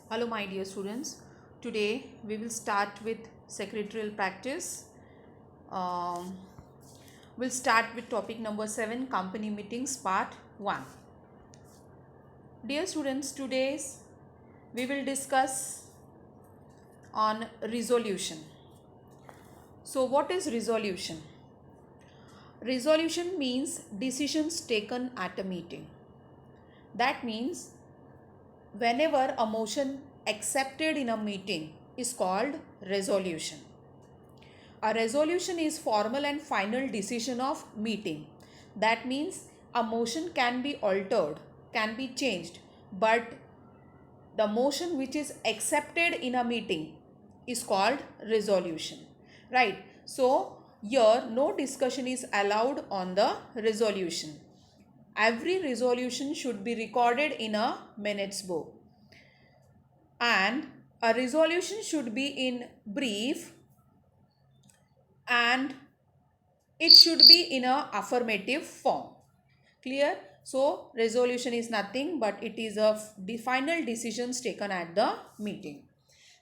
Hello my dear students. Today we will start with secretarial practice. Um, we'll start with topic number 7, company meetings part 1. Dear students, today we will discuss on resolution. So what is resolution? Resolution means decisions taken at a meeting. That means whenever a motion accepted in a meeting is called resolution. A resolution is formal and final decision of meeting. That means a motion can be altered, can be changed, but the motion which is accepted in a meeting is called resolution. Right? So here no discussion is allowed on the resolution. Every resolution should be recorded in a minutes book. And a resolution should be in brief and it should be in a affirmative form. Clear? So resolution is nothing but it is a final decisions taken at the meeting.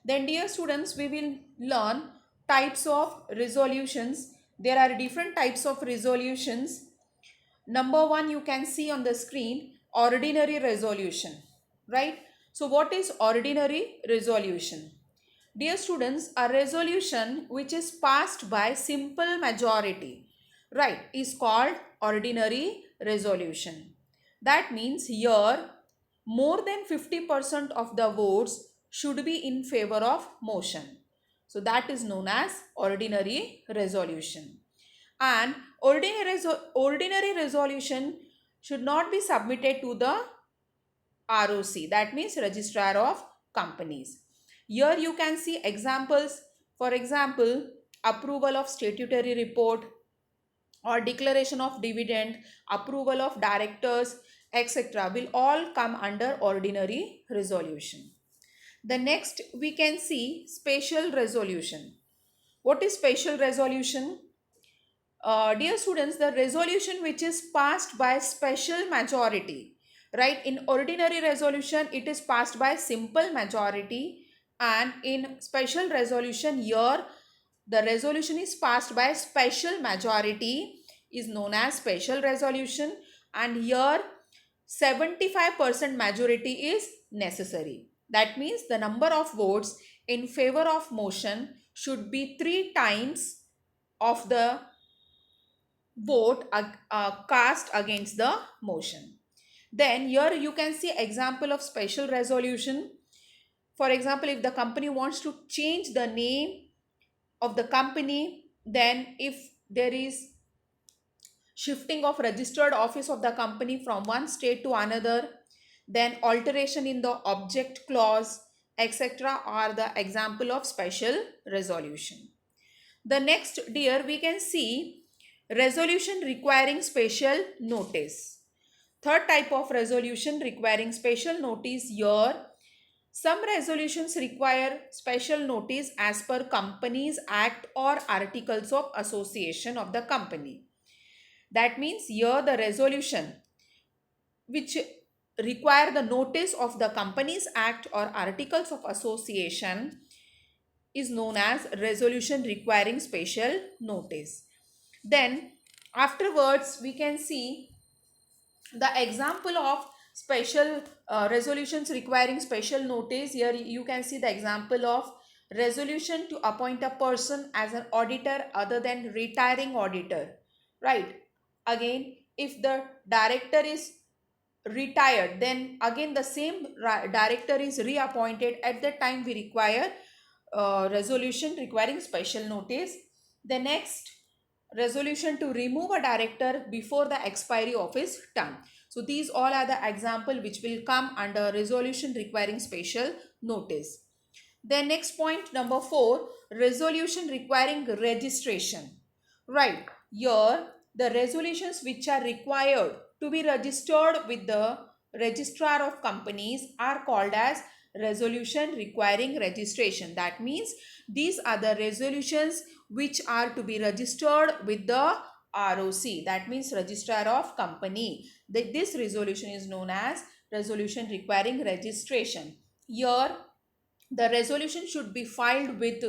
Then dear students, we will learn types of resolutions. There are different types of resolutions. Number 1 you can see on the screen, ordinary resolution. Right? So what is ordinary resolution? Dear students, a resolution which is passed by simple majority, right, is called ordinary resolution. That means here more than 50% of the votes should be in favor of motion. So that is known as ordinary resolution. And ordinary resolution should not be submitted to the ROC, that means Registrar of Companies. Here you can see examples. For example, approval of statutory report or declaration of dividend, approval of directors, etc. will all come under ordinary resolution. The next we can see special resolution. What is special resolution? Dear students, the resolution which is passed by special majority, right? In ordinary resolution, it is passed by simple majority, and in special resolution, here the resolution is passed by special majority is known as special resolution, and here 75% majority is necessary. That means the number of votes in favor of motion should be 3 times of the vote cast against the motion. Then here you can see example of special resolution. For example, if the company wants to change the name of the company, then if there is shifting of registered office of the company from one state to another, then alteration in the object clause, etc. are the example of special resolution. The next, dear, we can see resolution requiring special notice. Third type of resolution requiring special notice here. Some resolutions require special notice as per Companies Act or Articles of Association of the company. That means here the resolution which require the notice of the Companies Act or Articles of Association is known as resolution requiring special notice. Then afterwards we can see the example of special resolutions requiring special notice. Here you can see the example of resolution to appoint a person as an auditor other than retiring auditor. Right? Again, if the director is retired, then again the same director is reappointed. At that time we require resolution requiring special notice. The next, resolution to remove a director before the expiry of his term. So these all are the example which will come under resolution requiring special notice. Then next point number 4, resolution requiring registration. Right, here the resolutions which are required to be registered with the registrar of companies are called as resolution requiring registration. That means these are the resolutions which are to be registered with the ROC, that means registrar of company. This resolution is known as resolution requiring registration. Here The resolution should be filed with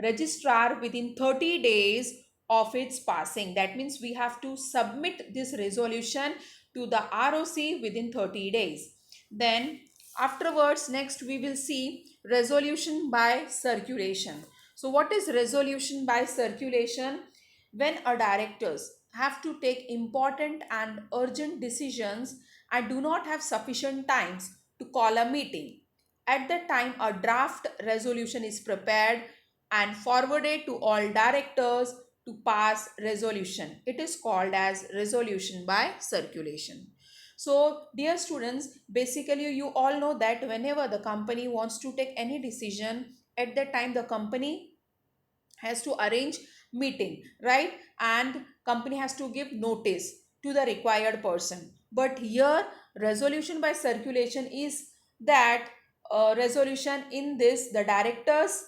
registrar within 30 days of its passing. That means we have to submit this resolution to the ROC within 30 days. Then afterwards, next we will see resolution by circulation. So what is resolution by circulation? When a directors have to take important and urgent decisions and do not have sufficient times to call a meeting, at that time, a draft resolution is prepared and forwarded to all directors to pass resolution. It is called as resolution by circulation. So, dear students, basically you all know that whenever the company wants to take any decision, at that time the company has to arrange meeting, right? And company has to give notice to the required person. But here resolution by circulation is that resolution in this, the directors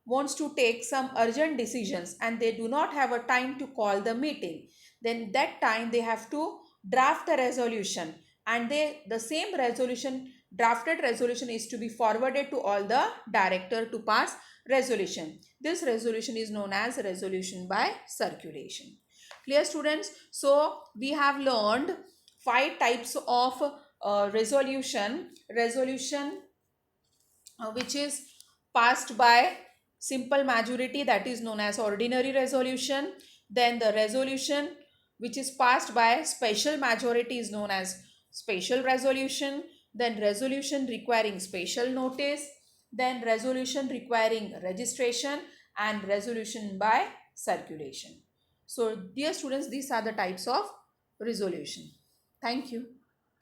wants to take some urgent decisions and they do not have a time to call the meeting, then that time they have to draft a resolution, and the same resolution, drafted resolution, is to be forwarded to all the director to pass resolution. This resolution is known as resolution by circulation. Clear, students? So we have learned 5 types of resolution which is passed by simple majority, that is known as ordinary resolution. Then the resolution which is passed by special majority is known as special resolution. Then resolution requiring special notice. Then resolution requiring registration, and resolution by circulation. So dear students, these are the types of resolution. Thank you.